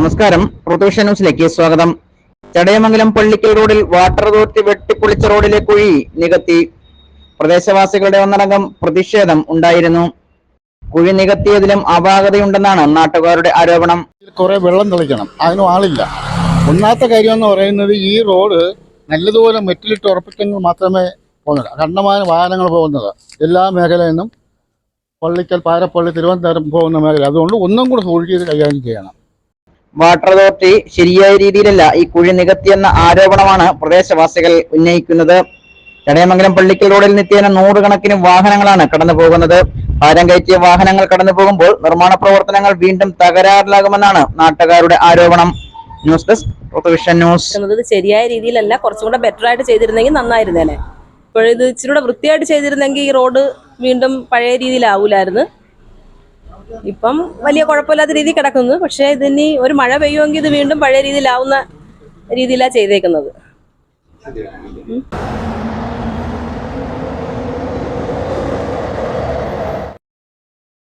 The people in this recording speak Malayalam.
നമസ്കാരം, പ്രൊട്ടൂഷൻ ന്യൂസിലേക്ക് സ്വാഗതം. ചടയമംഗലം പള്ളിക്കൽ റോഡിൽ വാട്ടർ അതോറിറ്റി വെട്ടിപ്പൊളിച്ച റോഡിലെ കുഴി നികത്തി. പ്രദേശവാസികളുടെ ഒന്നടങ്കം പ്രതിഷേധം ഉണ്ടായിരുന്നു. കുഴി നികത്തിയതിലും അപാകതയുണ്ടെന്നാണ് നാട്ടുകാരുടെ ആരോപണം. കുറെ വെള്ളം തെളിക്കണം, അതിനും ആളില്ല. ഒന്നാമത്തെ കാര്യം എന്ന് പറയുന്നത്, ഈ റോഡ് നല്ലതുപോലെ മെറ്റിലിട്ട് ഉറപ്പിക്കുന്നത് മാത്രമേ പോകുന്നില്ല. കണ്ടമാനം വാഹനങ്ങൾ പോകുന്നത് എല്ലാ മേഖലയിൽ നിന്നും പള്ളിക്കൽ, പാരപ്പള്ളി, തിരുവനന്തപുരം പോകുന്ന മേഖല. അതുകൊണ്ട് ഒന്നും കൂടെ സൂക്ഷിച്ച് കൈകാര്യം ചെയ്യണം. വാട്ടർ അതോറിറ്റി ശരിയായ രീതിയിലല്ല ഈ കുഴി നികത്തിയെന്ന ആരോപണമാണ് പ്രദേശവാസികൾ ഉന്നയിക്കുന്നത്. ചടയമംഗലം പള്ളിക്കൽ റോഡിൽ നിത്യേന 100 കണക്കിന് വാഹനങ്ങളാണ് കടന്നു പോകുന്നത്. ഭാരം കയറ്റിയ വാഹനങ്ങൾ കടന്നു പോകുമ്പോൾ നിർമ്മാണ പ്രവർത്തനങ്ങൾ വീണ്ടും തകരാറിലാകുമെന്നാണ് നാട്ടുകാരുടെ ആരോപണം. ന്യൂസ് ഡെസ്ക് പ്രൊട്ടൂഷൻ ന്യൂസ്. ശരിയായ രീതിയിലല്ല, കുറച്ചും കൂടെ ബെറ്റർ ആയിട്ട് ചെയ്തിരുന്നെങ്കിൽ നന്നായിരുന്നേനെ. ഇപ്പോഴിത് ഇച്ചിരി കൂടെ വൃത്തിയായിട്ട് ചെയ്തിരുന്നെങ്കിൽ ഈ റോഡ് വീണ്ടും പഴയ രീതിയിലാവൂലായിരുന്നു. ഇപ്പം വലിയ കുഴപ്പമില്ലാത്ത രീതിയിൽ കിടക്കുന്നു. പക്ഷെ ഇതിനി ഒരു മഴ പെയ്യുമെങ്കിൽ ഇത് വീണ്ടും പഴയ രീതിയിലാവുന്ന രീതിയിലാണ് ചെയ്തേക്കുന്നത്.